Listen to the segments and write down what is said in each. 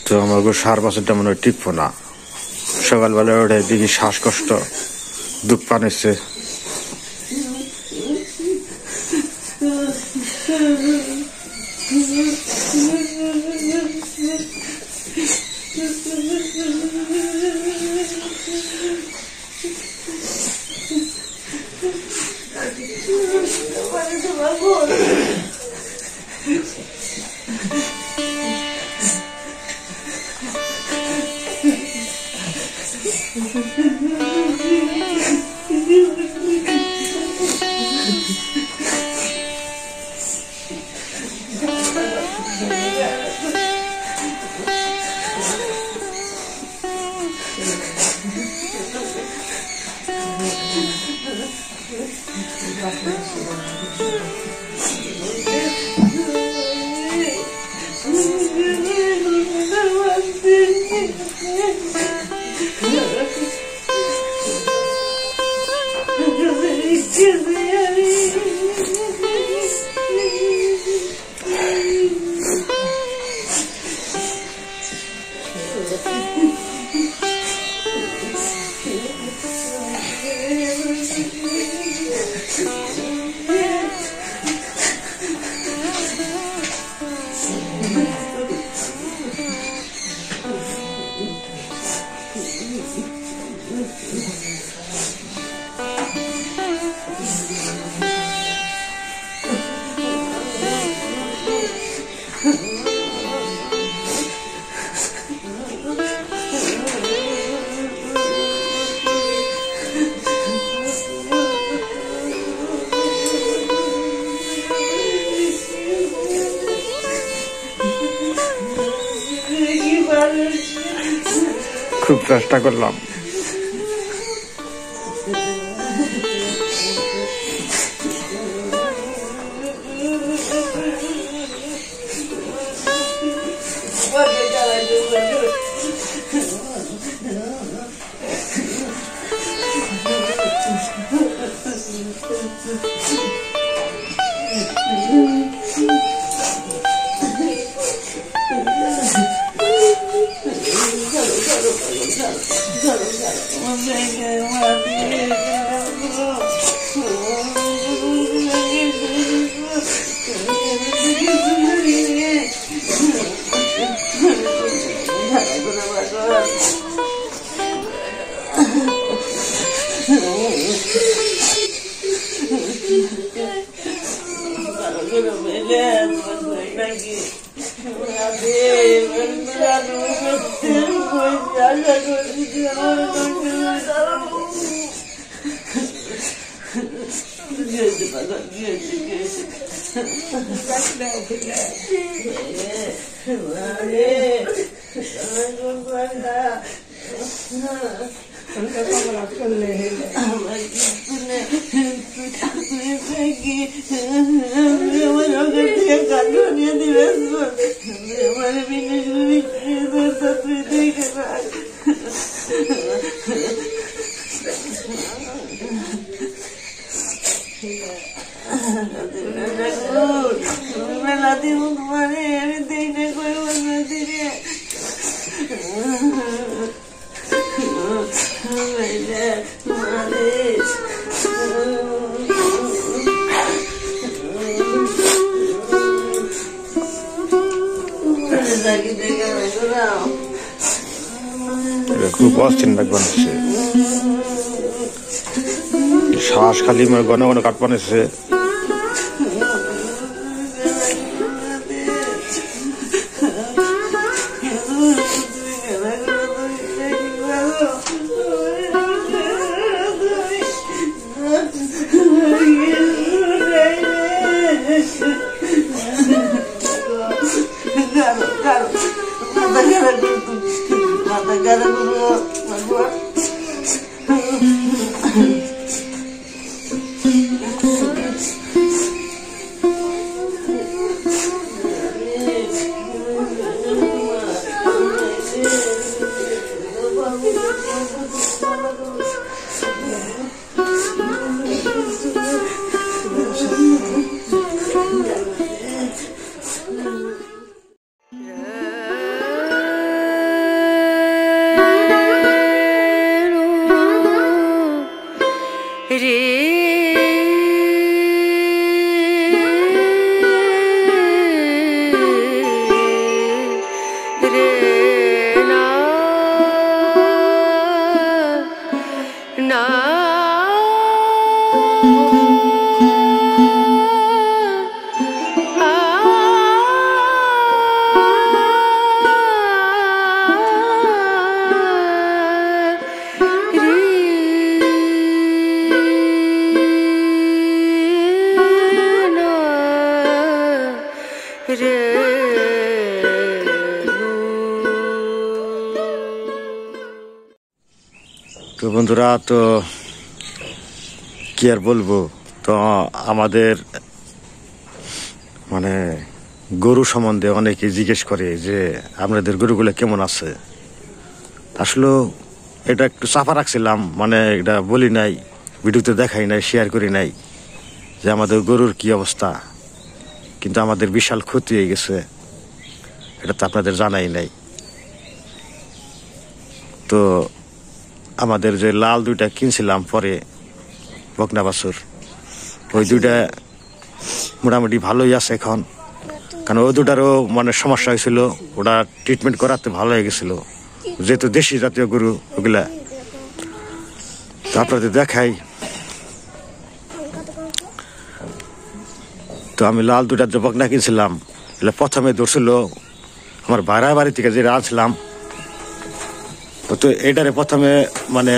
তো আমাকে 4 বছরটা মনে হয় টিকবো না। সকালবেলা ওঠে দেখি শ্বাসকষ্ট, দুধ পান এসছে। খুব চেষ্টা করলাম। খুব অস্থির বানছে, শ্বাস খালি ঘন ঘন কাট বানাচ্ছে। রে। তো বন্ধুরা, তো কি আর বলবো, তো আমাদের মানে গরু সম্বন্ধে অনেকে জিজ্ঞেস করে যে আপনাদের গরুগুলো কেমন আছে। আসলে এটা একটু চাপা রাখছিলাম, মানে এটা বলি নাই, ভিডিওতে দেখাই নাই, শেয়ার করি নাই যে আমাদের গরুর কি অবস্থা। কিন্তু আমাদের বিশাল ক্ষতি হয়ে গেছে, এটা তো আপনাদের জানাই নাই। তো আমাদের যে লাল দুইটা কিনছিলাম পরে বকনা বাছুর, ওই দুইটা মোটামুটি ভালোই আছে এখন, কারণ ওই দুটারও মানে সমস্যা হয়েছিল, ওটা ট্রিটমেন্ট করাতে ভালো হয়ে গেছিল, যেহেতু দেশি জাতীয় গরু ওগুলা। তো আপনাদের দেখাই। তো আমি লাল দুটা যে বকনা কিনছিলাম, এগুলো প্রথমে ধরছিল আমার ভাড়া বাড়ি থেকে যে আনছিলাম, তো এটারে প্রথমে মানে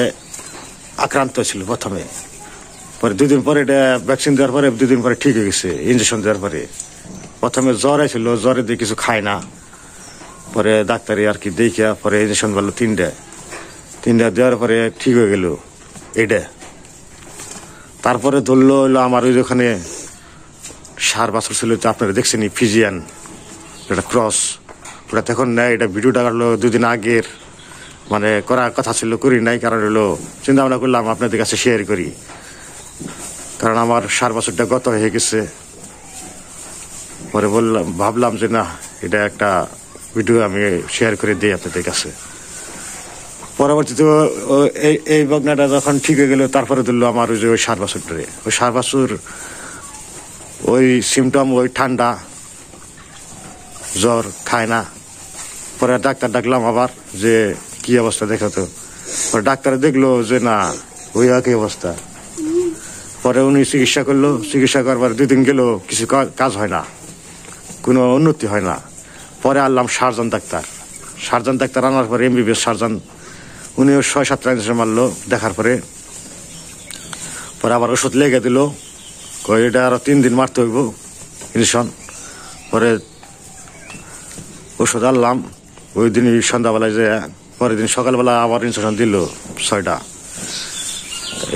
আক্রান্ত ছিল প্রথমে, পরে 2 দিন পরে এটা ভ্যাকসিন দেওয়ার পরে 2 দিন পরে ঠিক হয়ে গেছে, ইঞ্জেকশন দেওয়ার পরে। প্রথমে জ্বর ছিল, জ্বরে দিয়ে কিছু খায় না, পরে ডাক্তারে আর কি দেখে পরে ইঞ্জেকশন বললো 3টা দেওয়ার পরে ঠিক হয়ে গেল এটা। তারপরে ধরলো হলো আমার ওই ওখানে সার বাছুর ছিল, তো আপনারা দেখছেন ফিজিয়ান, এটা ক্রস, ওটা তখন নেয়। এটা ভিডিওটা কাটলো 2 দিন আগের, মানে করার কথা ছিল, করি নাই, কারণ হলো চিন্তা ভাবনা করলাম আপনাদের কাছে শেয়ার করি, কারণ আমার সার বাছুরটা গত হয়ে গেছে। পরে ভাবলাম যে না, এটা একটা ভিডিও আমি শেয়ার করে দিই আপনাদের কাছে। পরবর্তীতে এই বকনাটা যখন ঠিক হয়ে গেল, তারপরে ধরলো আমার ওই যে ওই সার বাছুরটারে, ওই সার বাছুর ওই সিমটম, ওই ঠান্ডা, জ্বর, খায় না। পরে ডাক্তার ডাকলাম আবার যে কি অবস্থা দেখাতো, পরে ডাক্তার দেখলো যে না, ওই একই অবস্থা। পরে উনি চিকিৎসা করলো, চিকিৎসা করবার 2 দিন গেল, কিছু কাজ হয় না, কোনো উন্নতি হয় না। পরে আনলাম সার্জন ডাক্তার আনার পরে MBBS সার্জন, উনিও 6-7টা ইঞ্জেকশন মারলো। দেখার পরে আবার ওষুধ লেগে দিল, এটা আরো 3 দিন মারতে হইব ইঞ্জেকশন। পরে ওষুধ আনলাম, ওই দিনই সন্ধ্যাবেলায় যে, পরের দিন সকালবেলা আবার ইঞ্জেকশন দিল 6টা।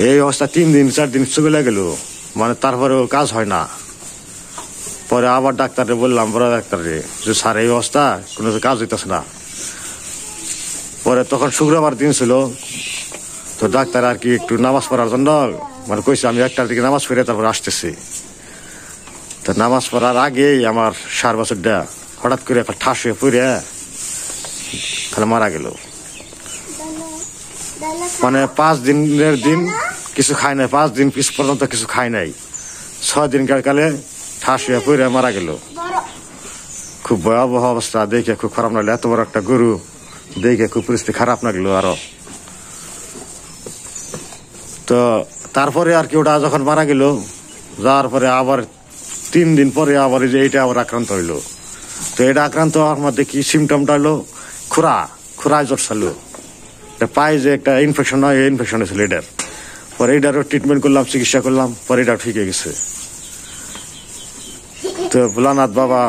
এই অবস্থা 3 দিন 4 দিন চলে গেল, মানে তারপরেও কাজ হয় না। পরে আবার ডাক্তারে বললাম, বড় ডাক্তারে, যে স্যার এই অবস্থা, কোনো কাজ হইতেছে না। পরে তখন শুক্রবার দিন ছিল, তো ডাক্তার আর কি একটু নামাজ পড়ার জন্য মানে কইছে, আমি 1টার দিকে নামাজ পড়ে তারপর আসতেছি। তো নামাজ পড়ার আগেই আমার সার বাছুরটা হঠাৎ করে একটা ঠাস হয়ে পড়ে তাহলে মারা গেল। মানে 5 দিনের দিন কিছু খায় নাই, 5 দিন পিছ পর্যন্ত কিছু খায় নাই, 6 দিন কালে ঠাস হয়ে পড়ে মারা গেল। খুব ভয়াবহ অবস্থা, দেখে খুব খারাপ লাগলো। এত বড় একটা গরু দেখে খুব পরিস্থিতি খারাপ লাগলো আরো। তো তারপরে আর কি ওটা যখন মারা গেল, যাওয়ার পরে আবার 3 দিন পরে আবার এই যে এইটা আবার আক্রান্ত হইলো। তো এটা আক্রান্ত হওয়ার মধ্যে কি সিমটমটা হলো খুরায় জ্বর ছিল, পায়ে যে একটা ইনফেকশন হয়, এই ইনফেকশন হয়েছিল এটার। পরে এটারও ট্রিটমেন্ট করলাম, চিকিৎসা করলাম, পরে এটা ঠিক হয়ে গেছে। তো ভোলানাথ বাবা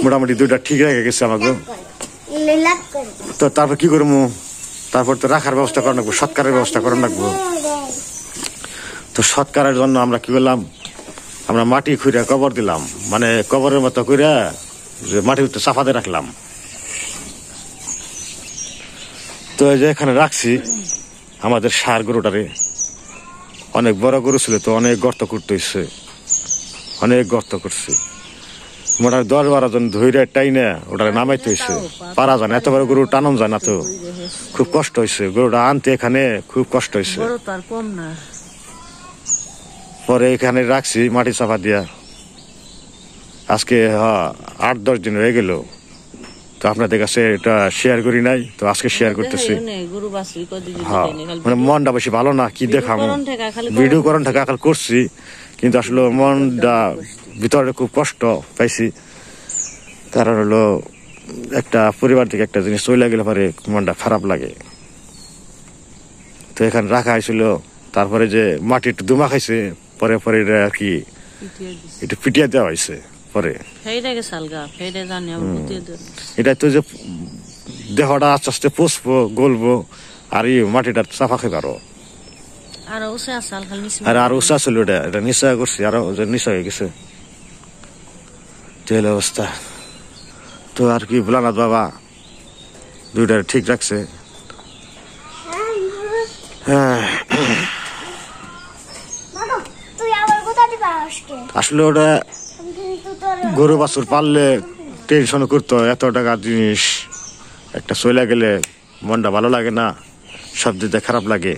মোটামুটি 2টা ঠিক রেখে গেছে আমাকে। তো তারপর কি করবো, তারপর তো রাখার ব্যবস্থা করা লাগবো, সৎকারের ব্যবস্থা করা লাগবো। তো সৎকারের জন্য আমরা কি করলাম, আমরা মাটি খুঁড়ে কবর দিলাম, মানে কবরের মতো করে যে মাটির ভিতরে চাপাতে রাখলাম। তো এই যে এখানে রাখছি আমাদের ষাঁড় গরুটারে, অনেক বড় গরু ছিল, তো অনেক গর্ত করতে হচ্ছে, অনেক গর্ত করছে, মোটামুটি 10-12 জন ধৈর্য টাইনে ওটারে নামাইতে হয়েছে, পারা যায় না, এত বড় গরু টানানো যায় না, তো খুব কষ্ট হয়েছে গরুটা আনতে, এখানে খুব কষ্ট হয়েছে। পরে এখানে রাখছি মাটি চাপা দিয়া, আজকে 8-10 দিন হয়ে গেল। তো আপনাদের কাছে এটা শেয়ার করি নাই, তো আজকে শেয়ার করতেছি। হ্যাঁ, মানে মনটা বেশি ভালো না, কি দেখাবো, ভিডিও করেন ঠেকা আকাল করছি, কিন্তু আসলে মনটা ভিতরে খুব কষ্ট পাইছি। কারণ হলো একটা পরিবার থেকে একটা জিনিস চলে গেলে পরে মনটা খারাপ লাগে। তো এখানে রাখা হয়েছিল, তারপরে যে মাটি একটু দুমা খাইছে, পরে এটা আর কি একটু পিটিয়ে দেওয়া হয়েছে, পরে ফেইডে গেছে আলগা ফেইডে জানি আবার বুদ্ধি দেন এটা তো যে দেহটা আস্তে আস্তে পচবো গলবো আর এই মাটিটা চাপা খাইবারও আর ওসে আছে আলগা নিচে আর উষা ছিল এটা নিশা করছি আরো নিশা হয়ে গেছে তেল অবস্থা তো আর কি ভোলানাথ বাবা দুইটা ঠিক রাখছে আসলে ওটা গরু বাছুর পাললে টেনশন করতো এত টাকার জিনিস একটা চলে গেলে মনটা ভালো লাগে না সব দিতে খারাপ লাগে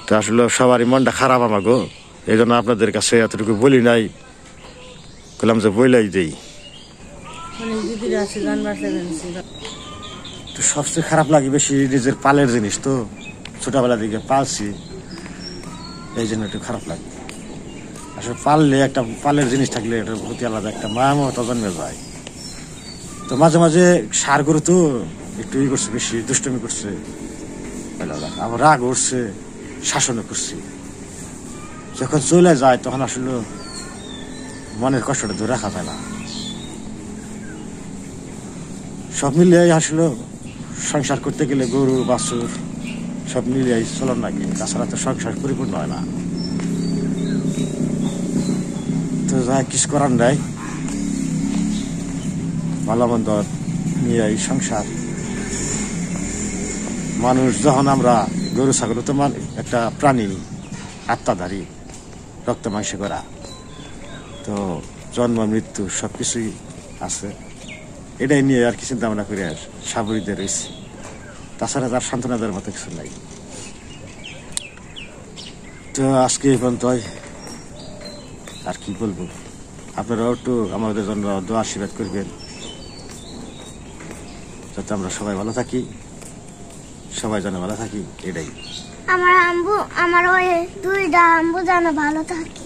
তো আসলে সবারই মনটা খারাপ আমাগো এই জন্য আপনাদের কাছে এতটুকু বলি নাই বললাম যে বইলাই দেই তো সবচেয়ে খারাপ লাগে বেশি নিজের পালের জিনিস তো ছোটবেলা দিকে পালছি এই জন্য একটু খারাপ লাগে আসলে পাললে একটা পালের জিনিস থাকলে এটার প্রতি আলাদা একটা মায়া মমতা জন্মে যায় তো মাঝে মাঝে সার গরু তো একটু ই করছে বেশি দুষ্টমি করছে আবার রাগ উঠছে শাসনও করছি যখন চলে যায় তখন আসলে মনের কষ্টটা ধরে রাখা যায় না সব মিলিয়ে আসলে সংসার করতে গেলে গরু বাছুর সব মিলিয়ে চলন লাগে তাছাড়া তো সংসার পরিপূর্ণ হয় না তো যা কিছু করার নাই ভালো মন্দ নিয়ে এই সংসার মানুষ যখন আমরা গরু ছাগল তো একটা প্রাণী আত্মাধারী রক্ত মাংসে করা তো জন্ম মৃত্যু সবকিছুই আছে এটাই নিয়ে আর কি চিন্তা ভাবনা করে সাবরিতে রয়েছে তাছাড়া তার সান্ত্বনা দেওয়ার মতো কিছু নাই তো আজকে এই পর্যন্ত আর কি বলবো আপনারাও একটু আমাদের জন্য দোয়া আশীর্বাদ করবেন যাতে আমরা সবাই ভালো থাকি সবাই যেন ভালো থাকি এটাই আমার ওই দুইটা আম্বু যেন ভালো থাকে